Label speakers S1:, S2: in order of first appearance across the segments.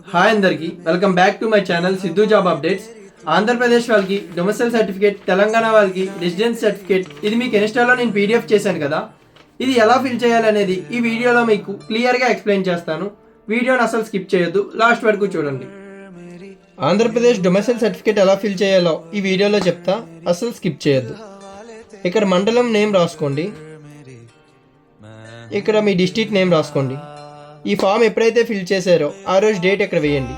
S1: Hi అందరికి welcome back to my channel Siddhu job updates. Andhra Pradesh వాళ్ళకి domicile certificate, Telangana వాళ్ళకి residence certificate, ఇది మీకు ఇన్స్టాలో నేను పీడిఎఫ్ చేశాను కదా. ఇది ఎలా ఫిల్ చేయాలనేది ఈ వీడియోలో మీకు క్లియర్గా ఎక్స్ప్లెయిన్ చేస్తాను. వీడియోని అసలు స్కిప్ చేయొద్దు, లాస్ట్ వరకు చూడండి. ఆంధ్రప్రదేశ్ డొమిసైల్ సర్టిఫికేట్ ఎలా ఫిల్ చేయాలో ఈ వీడియోలో చెప్తా, అసలు స్కిప్ చేయొద్దు. ఇక్కడ మండలం నేమ్ రాసుకోండి, ఇక్కడ మీ డిస్ట్రిక్ట్ నేమ్ రాసుకోండి. ఈ ఫామ్ ఎప్పుడైతే ఫిల్ చేశారో ఆ రోజు డేట్ ఇక్కడ వేయండి.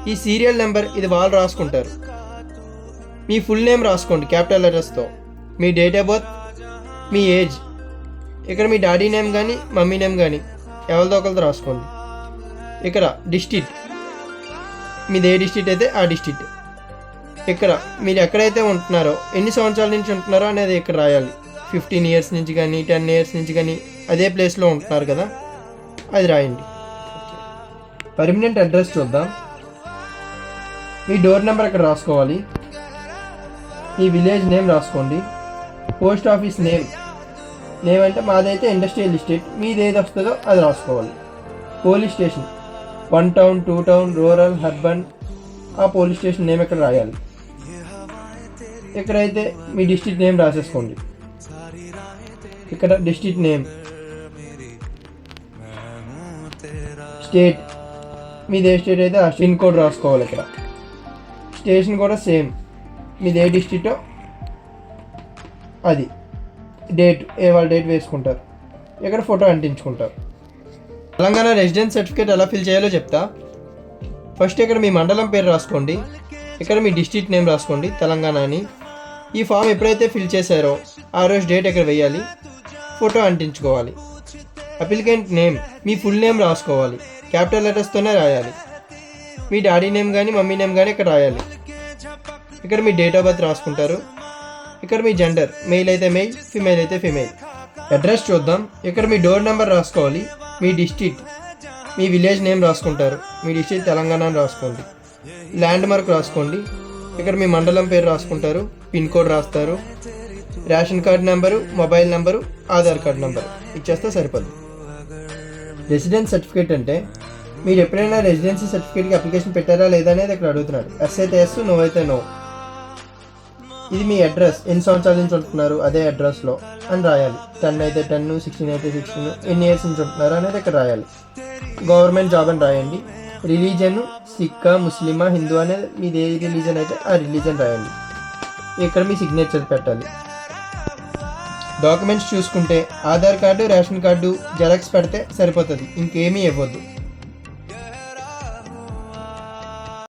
S1: ఈ సీరియల్ నెంబర్ ఇది వాళ్ళు రాసుకుంటారు. మీ ఫుల్ నేమ్ రాసుకోండి క్యాపిటల్ లెటర్స్తో, మీ డేట్ ఆఫ్ బర్త్, మీ ఏజ్. ఇక్కడ మీ డాడీ నేమ్ కానీ మమ్మీ నేమ్ కానీ ఎవరిదో ఒకరితో రాసుకోండి. ఇక్కడ డిస్ట్రిక్ట్, మీది ఏ డిస్ట్రిక్ట్ అయితే ఆ డిస్ట్రిక్ట్. ఇక్కడ మీరు ఎక్కడైతే ఉంటున్నారో, ఎన్ని సంవత్సరాల నుంచి ఉంటున్నారో అనేది ఇక్కడ రాయాలి. 15 ఇయర్స్ నుంచి కానీ 10 ఇయర్స్ నుంచి కానీ అదే ప్లేస్లో ఉంటున్నారు కదా, అది రాయండి. పర్మనెంట్ అడ్రస్ చూద్దాం. మీ డోర్ నెంబర్ ఇక్కడ రాసుకోవాలి. మీ విలేజ్ నేమ్ రాసుకోండి. పోస్ట్ ఆఫీస్ నేమ్ అంటే మాదైతే ఇండస్ట్రియల్ ఎస్టేట్, మీది ఏది వస్తుందో అది రాసుకోవాలి. Police station 1 town 2 town rural urban, ఆ పోలీస్ స్టేషన్ నేమ్ ఇక్కడ రాయాలి. ఇక్కడైతే మీ డిస్ట్రిక్ట్ నేమ్ రాసేసుకోండి. ఇక్కడ డిస్ట్రిక్ట్ నేమ్, స్టేట్, మీది ఏ స్టేట్ అయితే ఆ పిన్ కోడ్ రాసుకోవాలి. ఇక్కడ స్టేషన్ కూడా సేమ్, మీది ఏ డిస్ట్రిక్టో అది, డేట్ వాళ్ళ డేట్ వేసుకుంటారు. ఇక్కడ ఫోటో అంటించుకుంటారు. తెలంగాణ రెసిడెన్స్ సర్టిఫికేట్ ఎలా ఫిల్ చేయాలో చెప్తా. ఫస్ట్ ఇక్కడ మీ మండలం పేరు రాసుకోండి. ఇక్కడ మీ డిస్ట్రిక్ట్ నేమ్ రాసుకోండి తెలంగాణ అని. ఈ ఫామ్ ఎప్పుడైతే ఫిల్ చేశారో ఆ రోజు డేట్ ఇక్కడ వేయాలి. ఫోటో అంటించుకోవాలి. అప్లికెంట్ నేమ్, మీ ఫుల్ నేమ్ రాసుకోవాలి, క్యాపిటల్ లెటర్స్తోనే రాయాలి. మీ డాడీ నేమ్ కానీ మమ్మీ నేమ్ కానీ ఇక్కడ రాయాలి. ఇక్కడ మీ డేట్ ఆఫ్ బర్త్ రాసుకుంటారు. ఇక్కడ మీ జెండర్, మెయిల్ అయితే మెయిల్, ఫిమేల్ అయితే ఫిమేల్. అడ్రస్ చూద్దాం. ఇక్కడ మీ డోర్ నెంబర్ రాసుకోవాలి. మీ డిస్ట్రిక్ట్, మీ విలేజ్ నేమ్ రాసుకుంటారు. మీ డిస్ట్రిక్ట్ తెలంగాణ అని రాసుకోండి. ల్యాండ్ మార్క్ రాసుకోండి. ఇక్కడ మీ మండలం పేరు రాసుకుంటారు, పిన్ కోడ్ రాస్తారు. Ration card number, mobile number, Aadhaar card number ఇచ్చేస్తే సరిపోదు. రెసిడెన్స్ సర్టిఫికేట్ అంటే మీరు ఎప్పుడైనా రెసిడెన్సీ సర్టిఫికేట్కి అప్లికేషన్ పెట్టారా లేదా అనేది ఇక్కడ అడుగుతున్నారు. ఎస్ అయితే ఎస్, నో అయితే నో. ఇది మీ అడ్రస్, ఎన్ని సంవత్సరాల నుంచి ఉంటున్నారు అదే అడ్రస్లో అని రాయాలి. 10 అయితే 10, 16 అయితే 16, ఎన్ని ఇయర్స్ నుంచి ఉంటున్నారు అనేది ఇక్కడ రాయాలి. గవర్నమెంట్ జాబ్ అని రాయండి. రిలీజన్ సిక్కా, ముస్లిమా, హిందూ అనేది మీది ఏ రిలీజన్ అయితే ఆ రిలీజన్ రాయండి. ఇక్కడ మీ సిగ్నేచర్ పెట్టాలి. డాక్యుమెంట్స్ చూసుకుంటే Aadhaar card, ration card xerox పెడితే సరిపోతుంది, ఇంకేమీ ఇవ్వద్దు.